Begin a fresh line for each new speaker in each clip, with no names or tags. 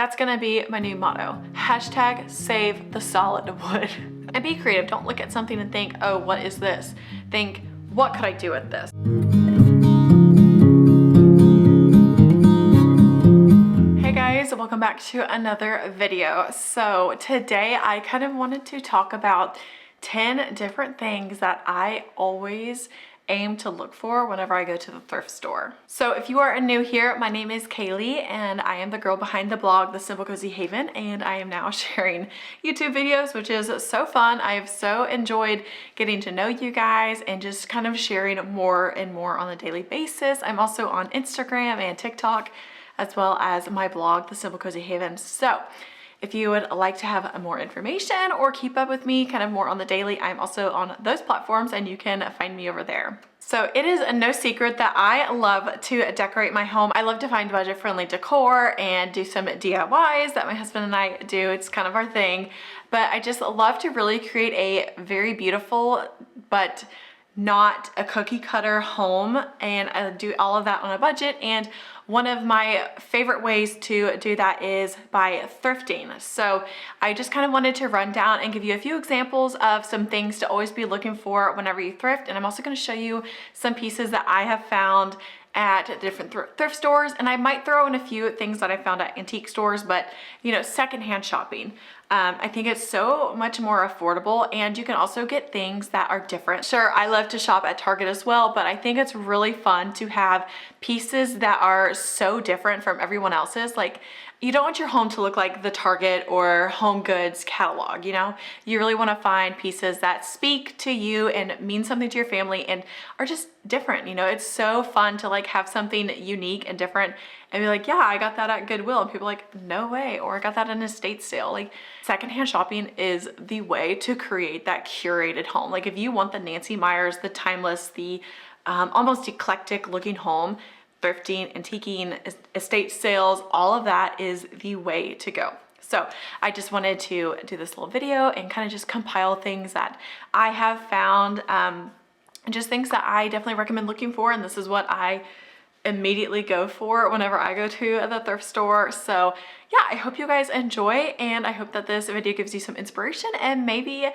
That's gonna be my new motto. Hashtag save the solid wood. And be creative. Don't look at something and think, oh, what is this? Think, what could I do with this? Hey guys, welcome back to another video. So today I kind of wanted to talk about 10 different things that I always aim to look for whenever I go to the thrift store. So if you are new here, my name is Kaylee and I am the girl behind the blog, The Simple Cozy Haven, and I am now sharing YouTube videos, which is so fun. I have so enjoyed getting to know you guys and just kind of sharing more and more on a daily basis. I'm also on Instagram and TikTok, as well as my blog, The Simple Cozy Haven. So if you would like to have more information or keep up with me kind of more on the daily, I'm also on those platforms and you can find me over there. So it is no secret that I love to decorate my home. I love to find budget-friendly decor and do some DIYs that my husband and I do. It's kind of our thing, but I just love to really create a very beautiful but not a cookie cutter home, and I do all of that on a budget. And one of my favorite ways to do that is by thrifting. So I just kind of wanted to run down and give you a few examples of some things to always be looking for whenever you thrift. And I'm also going to show you some pieces that I have found at different thrift stores, and I might throw in a few things that I found at antique stores, but you know, secondhand shopping. I think it's so much more affordable, and you can also get things that are different. Sure, I love to shop at Target as well, but I think it's really fun to have pieces that are so different from everyone else's. Like, you don't want your home to look like the Target or Home Goods catalog, you know? You really want to find pieces that speak to you and mean something to your family and are just different, you know? It's so fun to like have something unique and different and be like, yeah, I got that at Goodwill. And people are like, no way. Or I got that at an estate sale. Like, secondhand shopping is the way to create that curated home. Like, if you want the Nancy Meyers, the timeless, the almost eclectic looking home, thrifting, antiquing, estate sales, all of that is the way to go. So I just wanted to do this little video and kind of just compile things that I have found, and just things that I definitely recommend looking for. And this is what I immediately go for whenever I go to the thrift store. So yeah, I hope you guys enjoy, and I hope that this video gives you some inspiration, and maybe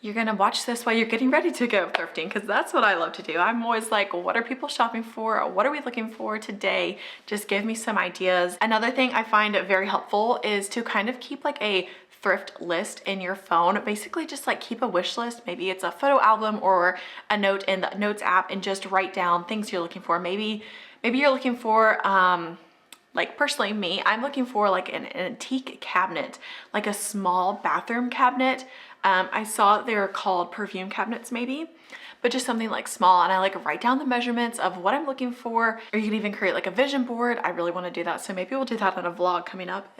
you're gonna watch this while you're getting ready to go thrifting, because that's what I love to do. I'm always like, what are people shopping for? What are we looking for today? Just give me some ideas. Another thing I find very helpful is to kind of keep like a thrift list in your phone. Basically just like keep a wish list. Maybe it's a photo album or a note in the notes app, and just write down things you're looking for. Maybe you're looking for, like personally me, I'm looking for like an antique cabinet, like a small bathroom cabinet. I saw they're called perfume cabinets maybe, but just something like small, and I like write down the measurements of what I'm looking for. Or you can even create like a vision board. I really want to do that, so maybe we'll do that on a vlog coming up,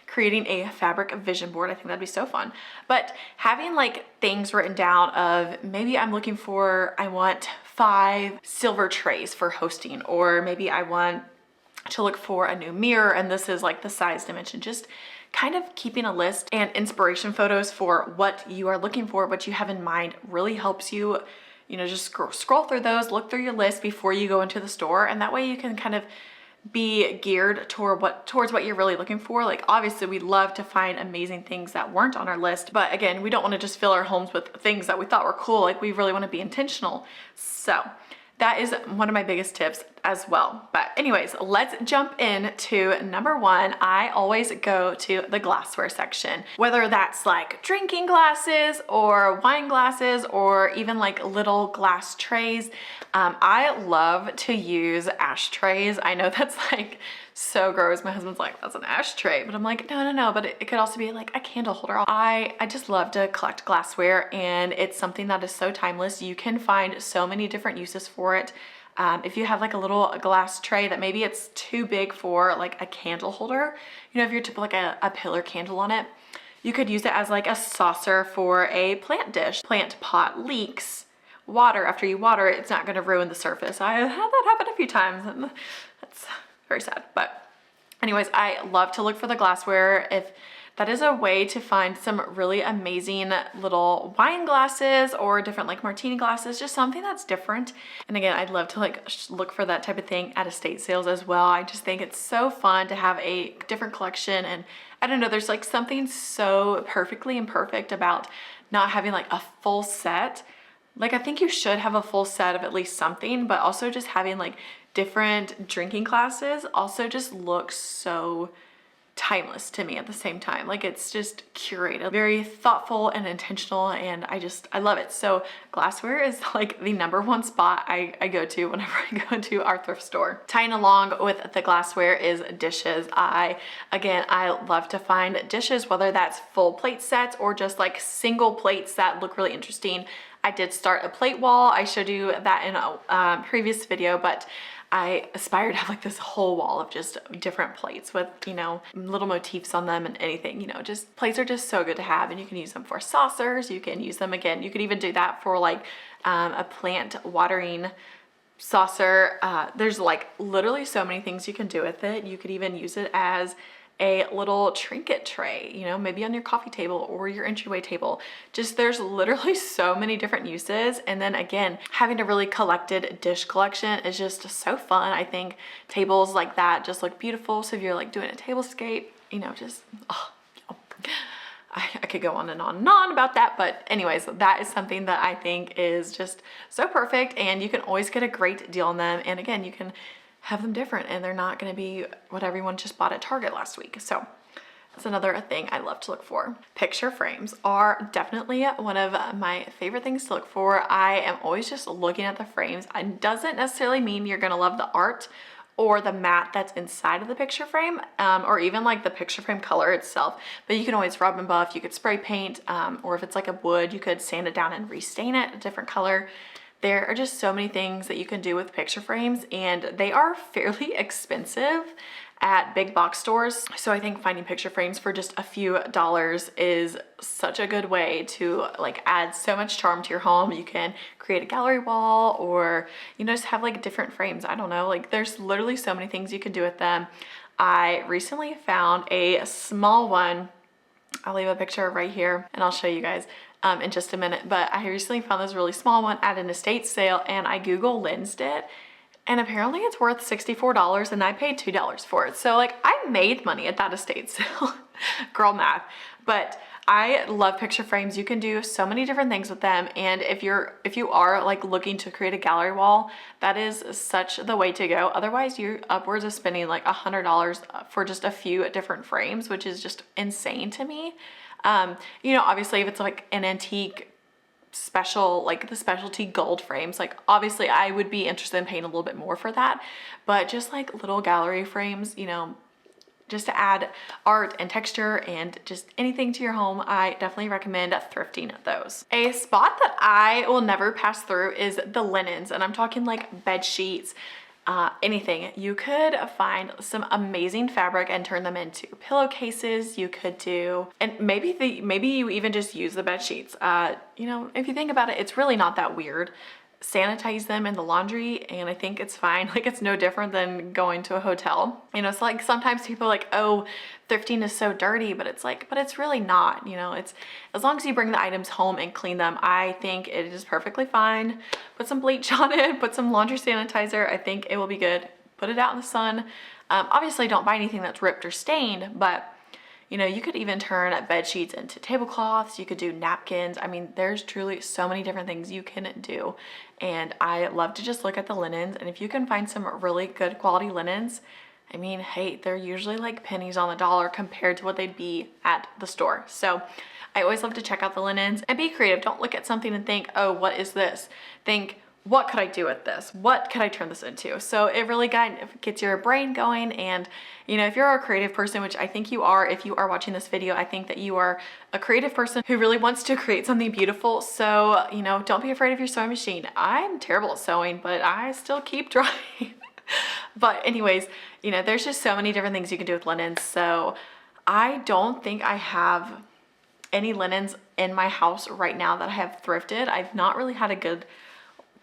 creating a fabric vision board. I think that'd be so fun. But having like things written down of, maybe I'm looking for, I want 5 silver trays for hosting, or maybe I want to look for a new mirror and this is like the size dimension. Just kind of keeping a list and inspiration photos for what you are looking for, what you have in mind, really helps you, you know, just scroll through those, look through your list before you go into the store, and that way you can kind of be geared towards what you're really looking for. Like, obviously we love to find amazing things that weren't on our list, but again, we don't want to just fill our homes with things that we thought were cool. Like, we really want to be intentional. So that is one of my biggest tips as well. But anyways, let's jump into number 1. I always go to the glassware section, whether that's like drinking glasses or wine glasses or even like little glass trays. I love to use ashtrays. I know that's like so gross. My husband's like, that's an ashtray, but I'm like, no, but it could also be like a candle holder. I just love to collect glassware, and it's something that is so timeless. You can find so many different uses for it. If you have like a little glass tray that maybe it's too big for like a candle holder, you know, if you're to put like a pillar candle on it, you could use it as like a saucer for a plant dish. Plant pot leaks water. After you water it, it's not going to ruin the surface. I had that happen a few times, and that's very sad. But Anyways, I love to look for the glassware. If that is a way to find some really amazing little wine glasses or different like martini glasses, just something that's different. And again, I'd love to like look for that type of thing at estate sales as well. I just think it's so fun to have a different collection, and I don't know, there's like something so perfectly imperfect about not having like a full set. Like I think you should have a full set of at least something, but also just having like different drinking glasses also just looks so timeless to me at the same time. Like it's just curated, very thoughtful and intentional, and I love it. So glassware is like the #1 spot I go to whenever I go to our thrift store. Tying along with the glassware is dishes. I love to find dishes, whether that's full plate sets or just like single plates that look really interesting. I did start a plate wall. I showed you that in a previous video, but I aspire to have like this whole wall of just different plates with, you know, little motifs on them and anything, you know, just plates are just so good to have, and you can use them for saucers. You can use them again. You could even do that for like a plant watering saucer. There's like literally so many things you can do with it. You could even use it as a little trinket tray, you know, maybe on your coffee table or your entryway table. Just there's literally so many different uses. And then again, having a really collected dish collection is just so fun. I think tables like that just look beautiful. So if you're like doing a tablescape, you know, just I could go on and on and on about that, but anyways, that is something that I think is just so perfect, and you can always get a great deal on them. And again, you can have them different, and they're not going to be what everyone just bought at Target last week. So that's another thing I love to look for. Picture frames are definitely one of my favorite things to look for. I am always just looking at the frames. It doesn't necessarily mean you're going to love the art or the mat that's inside of the picture frame, or even like the picture frame color itself, but you can always rub and buff. You could spray paint, or if it's like a wood, you could sand it down and restain it a different color. There are just so many things that you can do with picture frames, and they are fairly expensive at big box stores. So I think finding picture frames for just a few dollars is such a good way to like add so much charm to your home. You can create a gallery wall, or, you know, just have like different frames. I don't know, like there's literally so many things you can do with them. I recently found a small one. I'll leave a picture right here and I'll show you guys in just a minute, but I recently found this really small one at an estate sale, and I Google lensed it, and apparently it's worth $64, and I paid $2 for it. So like I made money at that estate sale. Girl math. But I love picture frames. You can do so many different things with them, and if you are like looking to create a gallery wall, that is such the way to go. Otherwise, you're upwards of spending like $100 for just a few different frames, which is just insane to me. You know, obviously if it's like an antique special, like the specialty gold frames, like obviously I would be interested in paying a little bit more for that, but just like little gallery frames, you know, just to add art and texture and just anything to your home, I definitely recommend thrifting those. A spot that I will never pass through is the linens, and I'm talking like bed sheets, anything. You could find some amazing fabric and turn them into pillowcases. You could do, and maybe you even just use the bed sheets. You know, if you think about it, it's really not that weird. Sanitize them in the laundry, and I think it's fine. Like it's no different than going to a hotel. You know, it's like sometimes people are like, oh, thrifting is so dirty, but it's like, but it's really not. You know, it's as long as you bring the items home and clean them, I think it is perfectly fine. Put some bleach on it, put some laundry sanitizer. I think it will be good. Put it out in the sun. Obviously don't buy anything that's ripped or stained, but you know, you could even turn bed sheets into tablecloths. You could do napkins. I mean, there's truly so many different things you can do. And I love to just look at the linens. And if you can find some really good quality linens, I mean, hey, they're usually like pennies on the dollar compared to what they'd be at the store. So I always love to check out the linens and be creative. Don't look at something and think, oh, what is this? Think, what could I do with this? What could I turn this into? So it really gets your brain going. And you know, if you're a creative person, which I think you are, if you are watching this video, I think that you are a creative person who really wants to create something beautiful. So, you know, don't be afraid of your sewing machine. I'm terrible at sewing, but I still keep trying. But anyways, you know, there's just so many different things you can do with linens. So I don't think I have any linens in my house right now that I have thrifted. I've not really had a good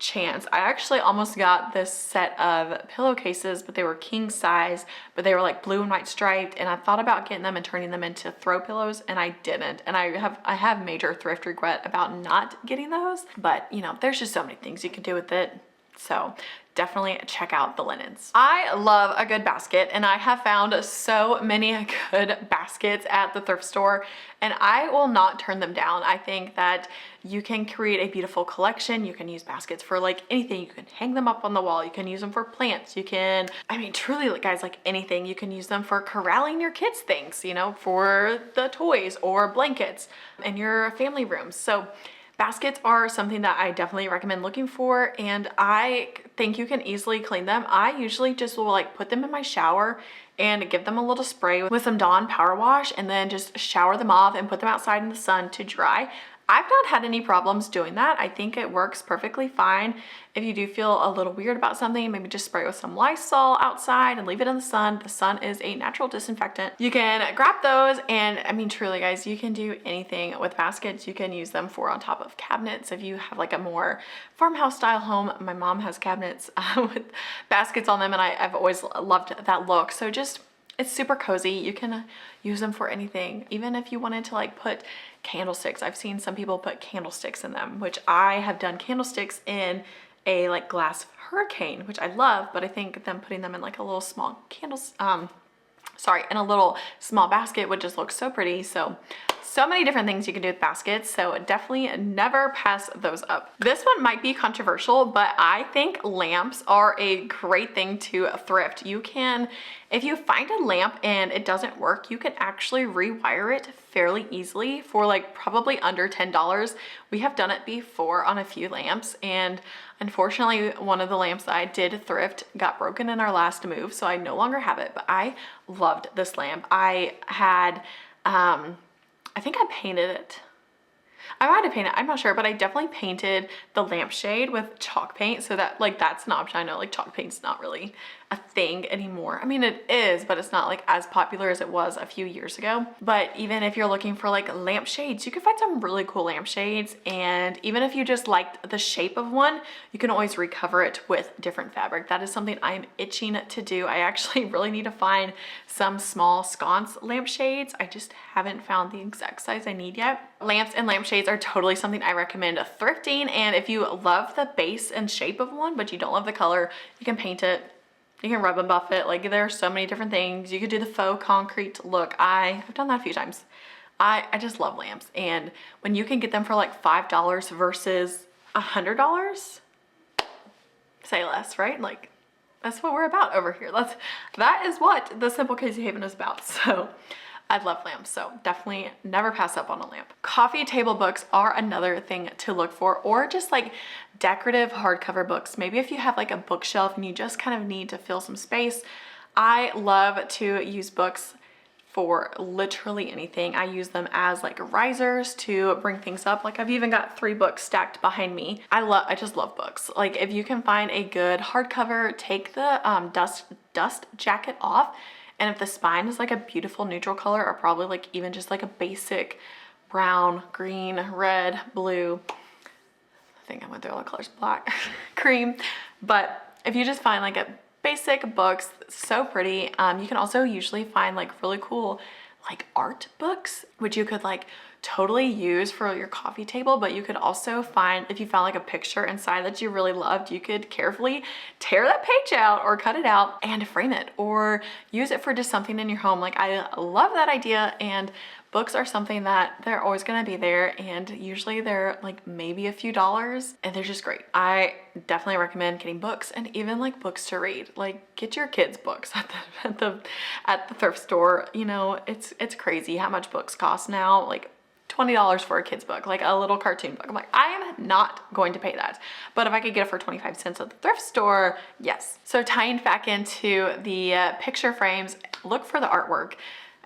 chance. I actually almost got this set of pillowcases, but they were king size, but they were like blue and white striped, and I thought about getting them and turning them into throw pillows, and I didn't. And I have major thrift regret about not getting those, but you know, there's just so many things you can do with it. So definitely check out the linens. I love a good basket, and I have found so many good baskets at the thrift store, and I will not turn them down. I think that you can create a beautiful collection. You can use baskets for like anything. You can hang them up on the wall. You can use them for plants. You can, I mean, truly guys, like anything. You can use them for corralling your kids' things, you know, for the toys or blankets in your family rooms. So baskets are something that I definitely recommend looking for, and I think you can easily clean them. I usually just will like put them in my shower and give them a little spray with some Dawn power wash, and then just shower them off and put them outside in the sun to dry. I've not had any problems doing that. I think it works perfectly fine. If you do feel a little weird about something, maybe just spray with some Lysol outside and leave it in the sun. The sun is a natural disinfectant. You can grab those, and I mean, truly guys, you can do anything with baskets. You can use them for on top of cabinets. If you have like a more farmhouse style home, my mom has cabinets with baskets on them, and I've always loved that look. So just, it's super cozy. You can use them for anything. Even if you wanted to like put candlesticks. I've seen some people put candlesticks in them, which I have done candlesticks in a like glass hurricane, which I love, but I think them putting them in like a little small in a little small basket would just look so pretty. So many different things you can do with baskets, so definitely never pass those up. This one might be controversial, but I think lamps are a great thing to thrift. You can, if you find a lamp and it doesn't work, you can actually rewire it fairly easily for like probably under $10. We have done it before on a few lamps, and unfortunately one of the lamps that I did thrift got broken in our last move, so I no longer have it, but I loved this lamp. I had, I think I painted it. I might have painted, I'm not sure, but I definitely painted the lampshade with chalk paint, so that like that's an option. I know like chalk paint's not really a thing anymore. I mean, it is, but it's not like as popular as it was a few years ago. But even if you're looking for like lampshades, you can find some really cool lampshades, and even if you just liked the shape of one, you can always recover it with different fabric. That is something I'm itching to do. I actually really need to find some small sconce lampshades. I just haven't found the exact size I need yet. Lamps and lampshades are totally something I recommend thrifting, and if you love the base and shape of one, but you don't love the color, you can paint it. You can rub and buff it. Like there are so many different things. You could do the faux concrete look. I've done that a few times. I just love lamps. And when you can get them for like $5 versus $100, say less, right? Like that's what we're about over here. That is what the Simple Casey Haven is about. So I love lamps, so definitely never pass up on a lamp. Coffee table books are another thing to look for, or just like decorative hardcover books. Maybe if you have like a bookshelf and you just kind of need to fill some space. I love to use books for literally anything. I use them as like risers to bring things up. Like I've even got 3 books stacked behind me. I just love books. Like if you can find a good hardcover, take the dust jacket off. And if the spine is like a beautiful neutral color, or probably like even just like a basic brown, green, red, blue, I think I went through all the colors, black, cream. But if you just find like a basic books, so pretty. You can also usually find like really cool like art books, which you could like totally use for your coffee table, but you could also find, if you found like a picture inside that you really loved, you could carefully tear that page out or cut it out and frame it or use it for just something in your home. Like I love that idea, and books are something that they're always going to be there, and usually they're like maybe a few dollars, and they're just great. I definitely recommend getting books, and even like books to read. Like get your kids books at the thrift store. You know, it's crazy how much books cost now. Like $20 for a kid's book, like a little cartoon book. I'm like, I am not going to pay that. But if I could get it for 25 cents at the thrift store, yes. So tying back into the picture frames, look for the artwork.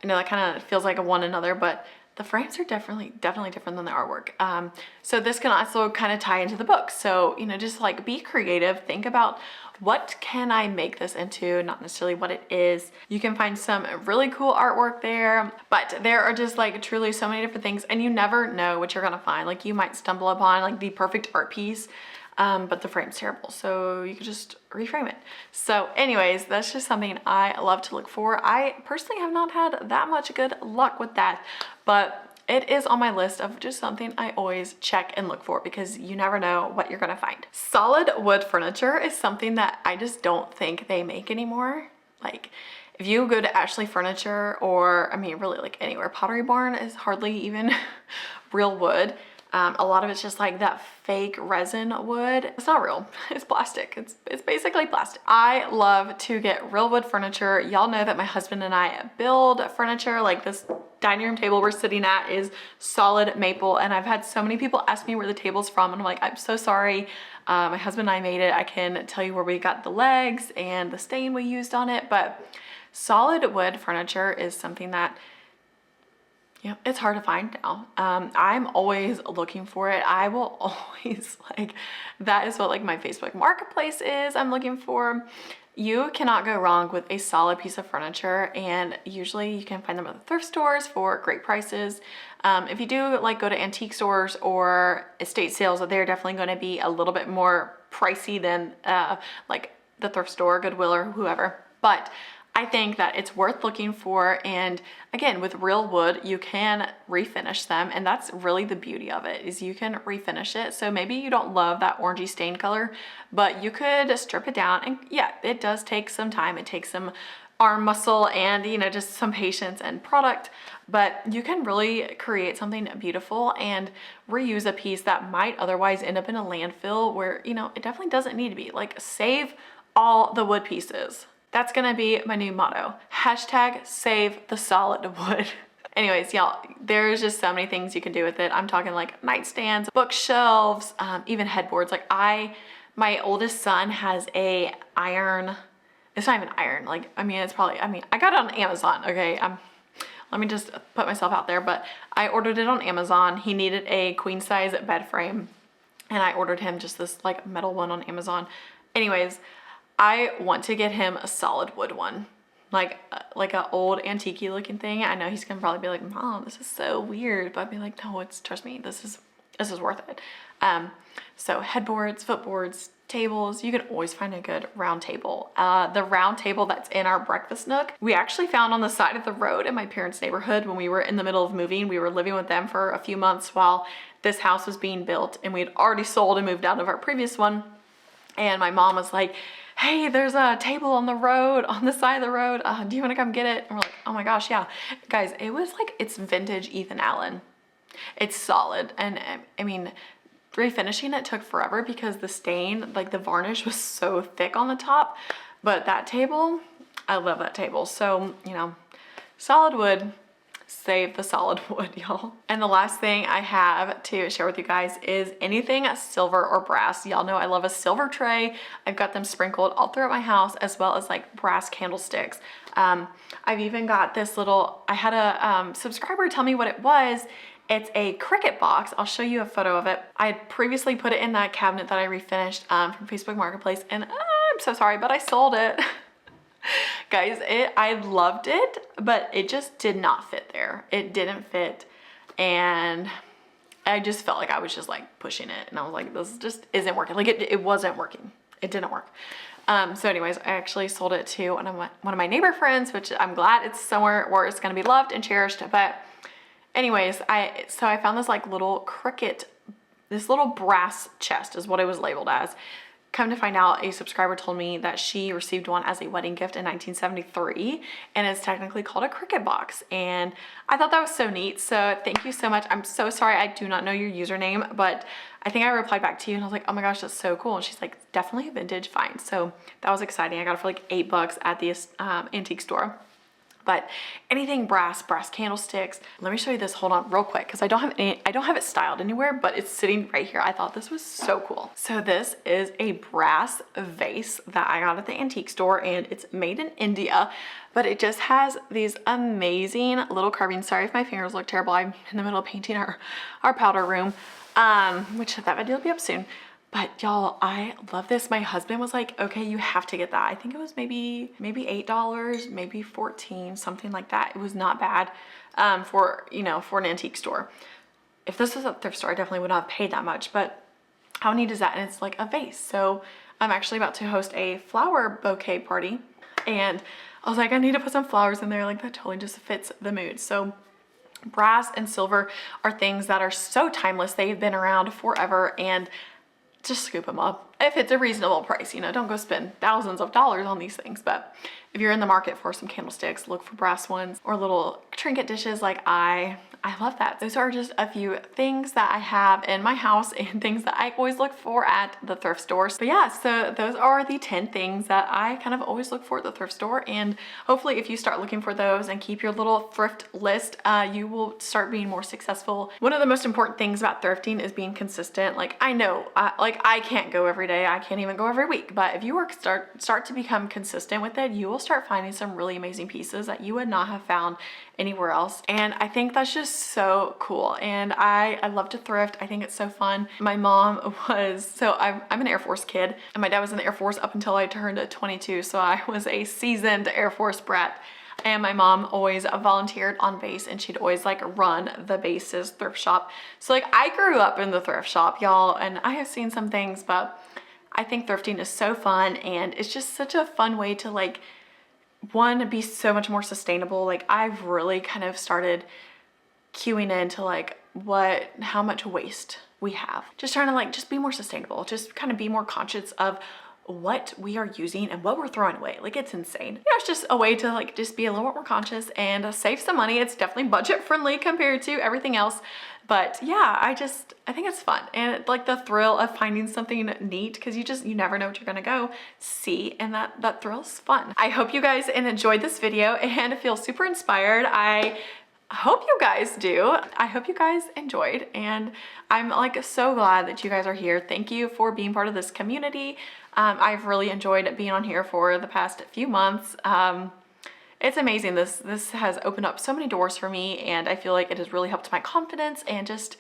I know that kind of feels like a one another, but the frames are definitely different than the artwork. So this can also kind of tie into the book. So, you know, just like be creative, think about what can I make this into, not necessarily what it is. You can find some really cool artwork there, but there are just like truly so many different things, and you never know what you're gonna find. Like you might stumble upon like the perfect art piece. but the frame's terrible, so you could just reframe it. So anyways, that's just something I love to look for. I personally have not had that much good luck with that, but it is on my list of just something I always check and look for because you never know what you're gonna find. Solid wood furniture is something that I just don't think they make anymore. Like, if you go to Ashley Furniture, or I mean really like anywhere, Pottery Barn is hardly even real wood. A lot of it's just like that fake resin wood. It's not real, it's plastic. It's basically plastic. I love to get real wood furniture. Y'all know that my husband and I build furniture. Like this dining room table we're sitting at is solid maple, and I've had so many people ask me where the table's from, and I'm like, I'm so sorry. My husband and I made it. I can tell you where we got the legs and the stain we used on it, but solid wood furniture is something that, yeah, it's hard to find now. I'm always looking for it. I will always like, that is what like my Facebook marketplace is. I'm looking for. You cannot go wrong with a solid piece of furniture, and usually you can find them at the thrift stores for great prices. If you do like go to antique stores or estate sales, they're definitely going to be a little bit more pricey than like the thrift store, Goodwill, or whoever. But I think that it's worth looking for, and again, with real wood, you can refinish them, and that's really the beauty of it, is you can refinish it. So maybe you don't love that orangey stain color, but you could strip it down, and yeah, it does take some time. It takes some arm muscle and, you know, just some patience and product, but you can really create something beautiful and reuse a piece that might otherwise end up in a landfill where, you know, it definitely doesn't need to be. Like, save all the wood pieces. That's gonna be my new motto. Hashtag save the solid wood. Anyways, y'all, there's just so many things you can do with it. I'm talking like nightstands, bookshelves, even headboards. Like my oldest son has a iron, it's not even iron. Like, I mean, it's probably, I mean, I got it on Amazon, okay? Let me just put myself out there, but I ordered it on Amazon. He needed a queen size bed frame, and I ordered him just this like metal one on Amazon. Anyways, I want to get him a solid wood one, like a old antique looking thing. I know he's gonna probably be like, Mom, this is so weird, but I'd be like, no, trust me, this is worth it. So headboards, footboards, tables, you can always find a good round table. The round table that's in our breakfast nook, we actually found on the side of the road in my parents' neighborhood when we were in the middle of moving. We were living with them for a few months while this house was being built, and we had already sold and moved out of our previous one. And my mom was like, hey, there's a table on the road, on the side of the road. Do you want to come get it? And we're like, oh my gosh, yeah. Guys, it was like, it's vintage Ethan Allen. It's solid. And I mean, refinishing it took forever because the stain, like the varnish was so thick on the top. But that table, I love that table. So, you know, solid wood. Save the solid wood, y'all. And the last thing I have to share with you guys is anything silver or brass. Y'all know I love a silver tray. I've got them sprinkled all throughout my house, as well as like brass candlesticks. I've even got this little, I had a subscriber tell me what it was. It's a Cricut box. I'll show you a photo of it. I had previously put it in that cabinet that I refinished from Facebook Marketplace, and I'm so sorry, but I sold it. Guys, I loved it, but it just did not fit there. It didn't fit, and I just felt like I was just like pushing it, and I was like, this just isn't working. Like it wasn't working. It didn't work. So anyways, I actually sold it to one of my neighbor friends, which I'm glad it's somewhere where it's gonna be loved and cherished. But anyways, I found this like little Cricut, this little brass chest is what it was labeled as. Come to find out, a subscriber told me that she received one as a wedding gift in 1973, and it's technically called a Cricut box. And I thought that was so neat. So thank you so much. I'm so sorry I do not know your username, but I think I replied back to you and I was like, oh my gosh, that's so cool. And she's like, definitely a vintage find. So that was exciting. I got it for like $8 at the antique store. But anything brass candlesticks. Let me show you this, hold on real quick, because I don't have it styled anywhere, but it's sitting right here. I thought this was so cool. So this is a brass vase that I got at the antique store, and it's made in India, but it just has these amazing little carvings. Sorry if my fingers look terrible. I'm in the middle of painting our powder room, which that video will be up soon. But y'all, I love this. My husband was like, okay, you have to get that. I think it was maybe $8, maybe $14, something like that. It was not bad for an antique store. If this was a thrift store, I definitely would not have paid that much, but how neat is that? And it's like a vase. So I'm actually about to host a flower bouquet party, and I was like, I need to put some flowers in there. Like that totally just fits the mood. So brass and silver are things that are so timeless. They've been around forever, and just scoop them up if it's a reasonable price. You know, don't go spend thousands of dollars on these things. But if you're in the market for some candlesticks, look for brass ones or little trinket dishes. Like I love that. Those are just a few things that I have in my house and things that I always look for at the thrift stores. But yeah, so those are the 10 things that I kind of always look for at the thrift store. And hopefully if you start looking for those and keep your little thrift list, you will start being more successful. One of the most important things about thrifting is being consistent. Like I know, I can't go every day. I can't even go every week. But if you work start to become consistent with it, you will start finding some really amazing pieces that you would not have found anywhere else. And I think that's just so cool. And I love to thrift. I think it's so fun. My mom was, so I'm an Air Force kid, and my dad was in the Air Force up until I turned 22. So I was a seasoned Air Force brat. And my mom always volunteered on base, and she'd always like run the base's thrift shop. So like I grew up in the thrift shop, y'all, and I have seen some things, but I think thrifting is so fun, and it's just such a fun way to like, one, be so much more sustainable. Like I've really kind of started queuing into like how much waste we have. Just trying to like, just be more sustainable, just kind of be more conscious of what we are using and what we're throwing away. Like it's insane. You know, it's just a way to like just be a little bit more conscious and save some money. It's definitely budget friendly compared to everything else. But yeah, I think it's fun, and like the thrill of finding something neat, because you never know what you're gonna go see, and that thrill's fun. I hope you guys enjoyed this video and feel super inspired. I hope you guys do. I hope you guys enjoyed, and I'm like so glad that you guys are here. Thank you for being part of this community. I've really enjoyed being on here for the past few months. It's amazing. This has opened up so many doors for me, and I feel like it has really helped my confidence and just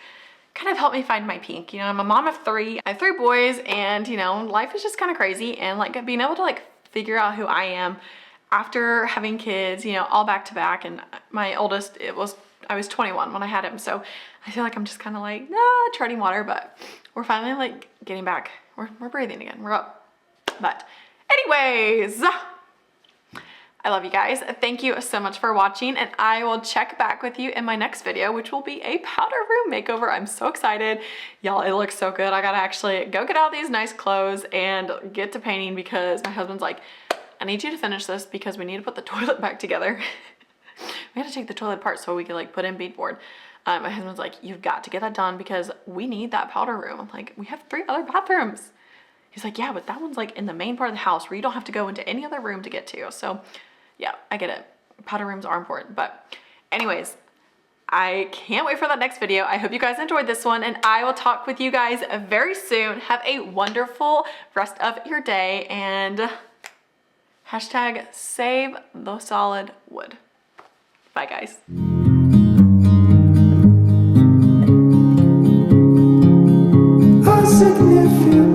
kind of helped me find my peak. You know, I'm a mom of 3. I have 3 boys, and you know, life is just kind of crazy, and like being able to like figure out who I am after having kids, you know, all back to back. And my oldest, I was 21 when I had him, so I feel like I'm just kind of like treading water, but we're finally like getting back. We're breathing again. We're up. But anyways, I love you guys. Thank you so much for watching, and I will check back with you in my next video, which will be a powder room makeover. I'm so excited. Y'all, it looks so good. I gotta actually go get all these nice clothes and get to painting, because my husband's like, I need you to finish this because we need to put the toilet back together. We had to take the toilet apart so we could like put in beadboard. My husband's like, you've got to get that done because we need that powder room. I'm like, we have 3 other bathrooms. He's like, yeah, but that one's like in the main part of the house where you don't have to go into any other room to get to. So yeah, I get it. Powder rooms are important. But anyways, I can't wait for that next video. I hope you guys enjoyed this one, and I will talk with you guys very soon. Have a wonderful rest of your day, and hashtag save the solid wood. Bye guys. A significant